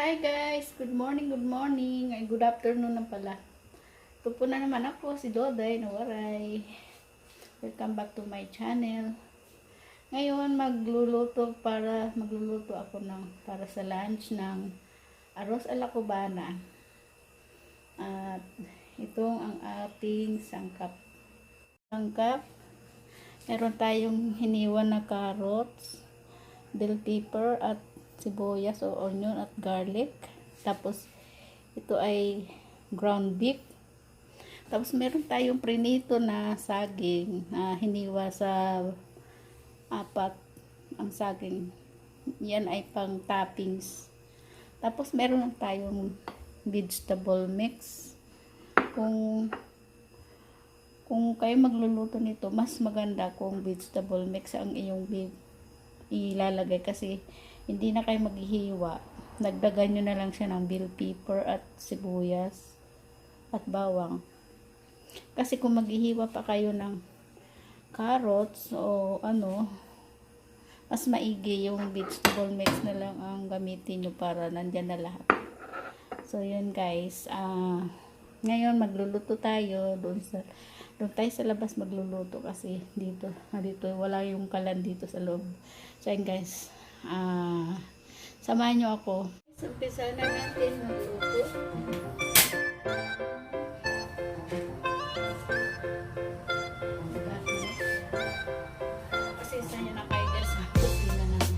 Hi guys! Good morning, good morning. Ay, good afternoon na pala. Ito po na naman ako, si Doday Nawaray. Welcome back to my channel. Ngayon, magluluto ako para sa lunch ng arroz ala cubana. At itong ang ating sangkap. Meron tayong hiniwan na carrots, bell pepper at sibuyas o onion at garlic. Tapos ito ay ground beef. Tapos meron tayong prinito na saging na hiniwa sa apat ang saging. Yan ay pang toppings. Tapos meron tayong vegetable mix. Kung kayo magluluto nito, mas maganda kung vegetable mix ang iyong ilalagay kasi hindi na kayo maghihiwa. Dagdagan nyo na lang siya ng bell pepper at sibuyas at bawang. Kasi kung maghihiwa pa kayo ng carrots o mas maigi yung vegetable mix na lang ang gamitin nyo para nandyan na lahat. So yun guys, ngayon magluluto tayo doon tayo sa labas magluluto kasi dito wala yung kalan dito sa loob. So yun guys, samahan nyo ako. So umpisa na natin magluto. Kasi isa nyo na kayo guys sa kusina natin.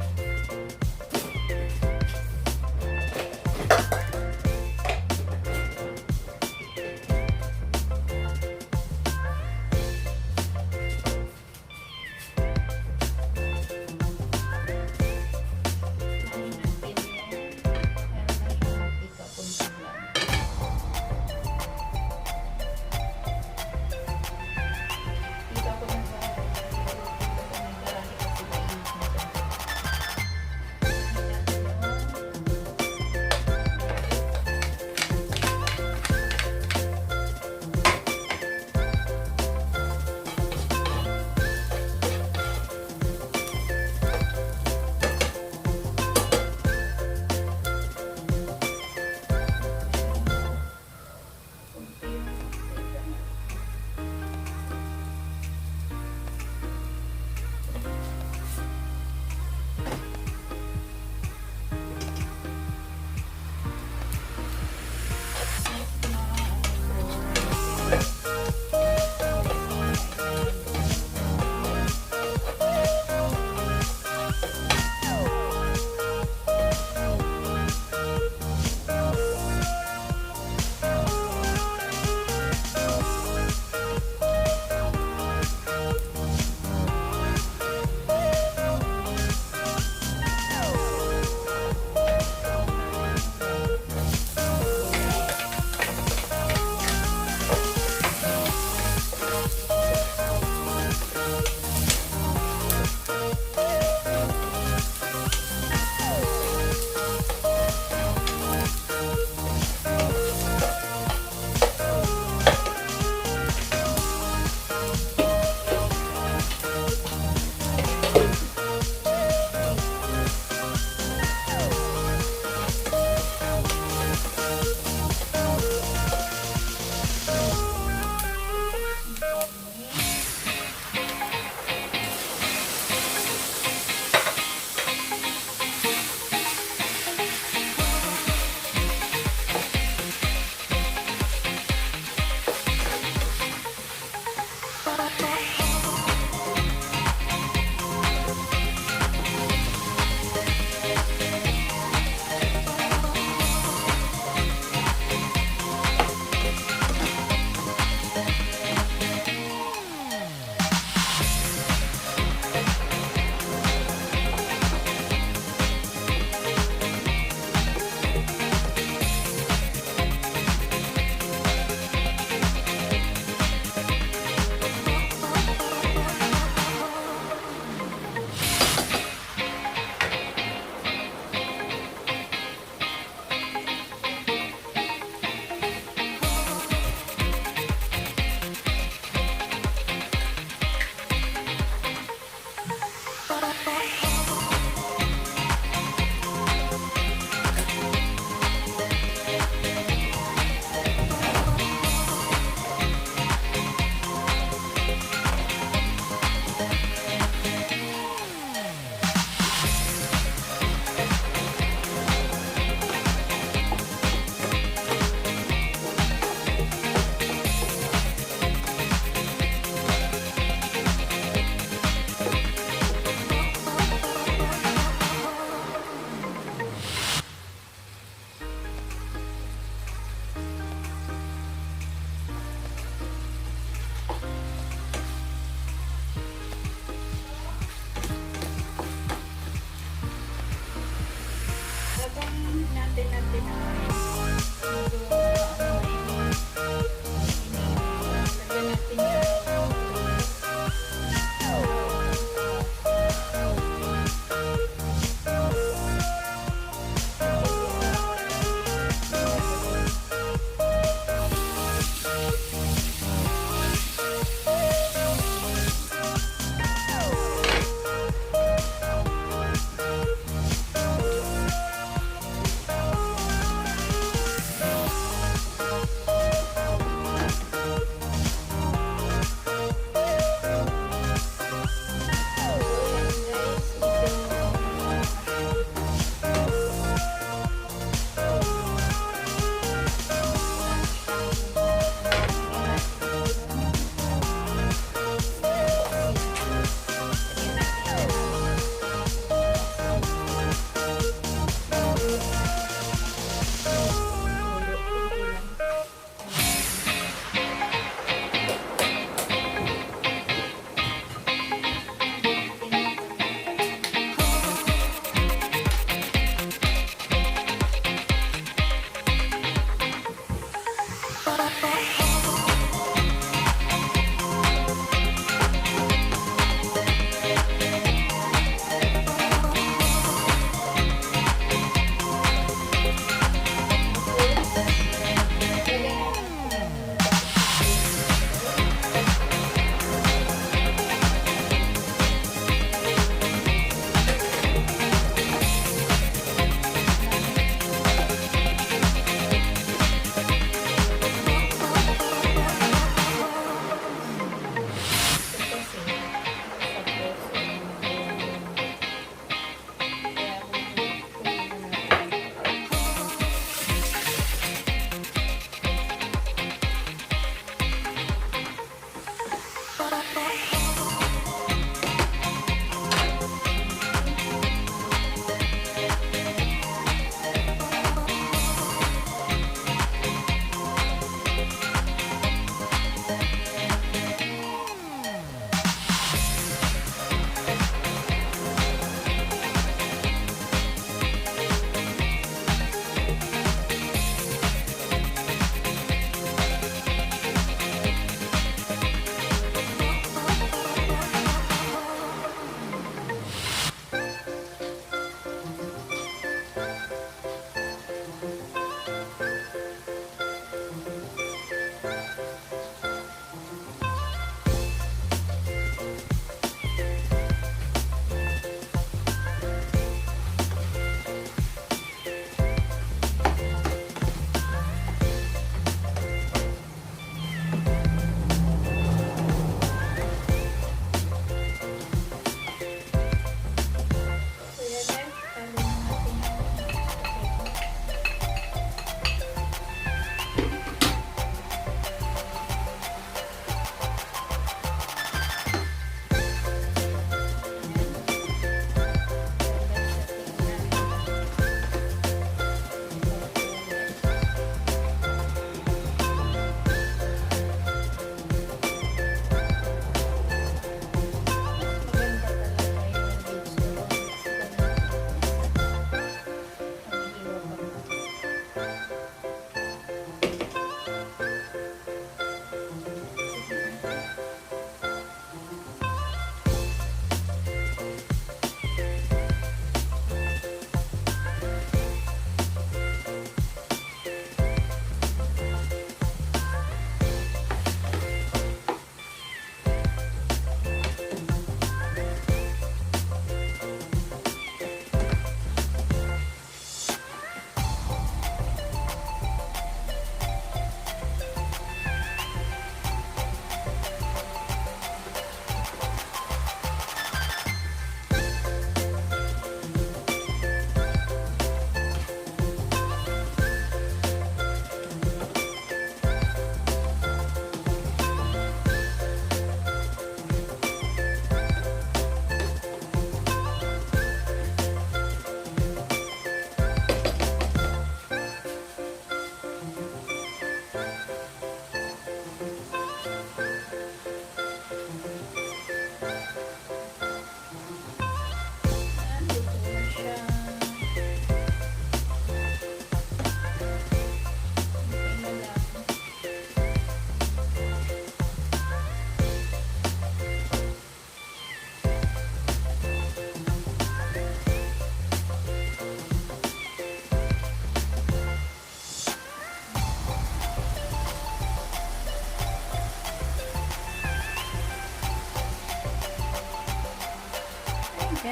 Guys,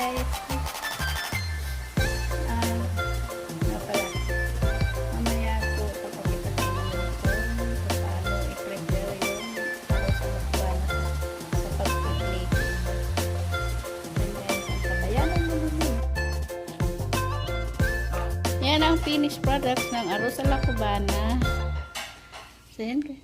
nga pala, mamaya po papakita ko naman kung paano i-prepare yung arroz alakbana sa pag-plate. Yan guys, ang kabayanan mo naman. Yan ang finished products ng arroz alakbana. So yan guys.